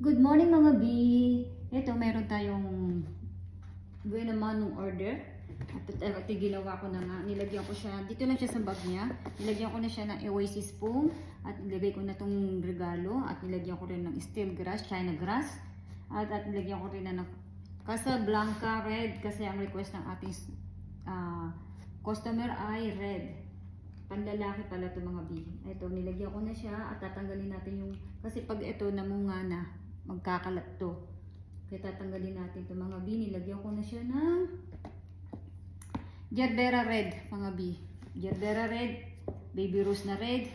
Good morning mga B! Ito, meron tayong buwan naman ng order. At ginawa ko na nga. Nilagyan ko siya, dito lang siya sa bag niya. Nilagyan ko na siya ng Oasis foam. At nilagay ko na tong regalo. At nilagyan ko rin ng steel grass, China grass. At nilagyan ko rin na ng Casablanca red. Kasi ang request ng ating customer ay red. Panlalaki pala ito mga B. Ito, nilagyan ko na siya. At tatanggalin natin yung, kasi pag ito namunga na, magkakalat to. Kaya tatanggalin natin ito mga B. Nilagyan ko na siya ng Gerbera red mga B. Gerbera red, baby rose na red.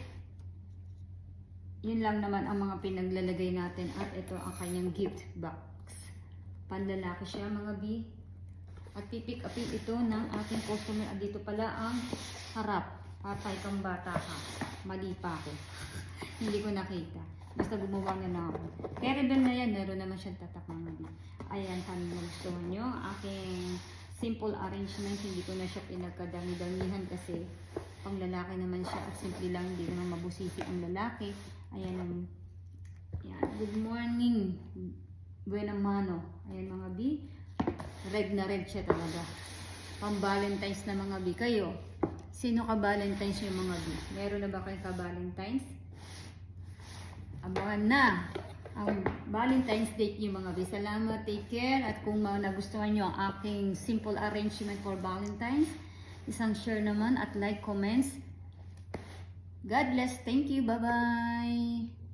Yun lang naman ang mga pinaglalagay natin. At ito ang kanyang gift box. Panlalaki siya mga B. At pipick upin ito ng ating customer. At dito pala ang harap. Patay kang bata ka. Mali pa ako. Hindi ko nakita. Basta gumawa na lang ako. Pero doon na yan, meron naman siyang tatak mga B. Ayan, kami nagustuhan nyo. Aking simple arrangement. Hindi ko na siya pinagkadami-damihan kasi pang lalaki naman siya. At simple lang, hindi naman mabusisi ang lalaki. Ayan. Ayan. Good morning. Buena mano. Ayan mga B. Red na red siya talaga. Pang Valentine's na mga B. Kayo, sino ka Valentine's yung mga B? Meron na ba kayong ka Valentine's? Abangan na ang Valentine's date yung mga B. Salamat, take care. At kung nagustuhan nyo ang aking simple arrangement for Valentine's, isang share naman at like, comments. God bless. Thank you. Bye-bye.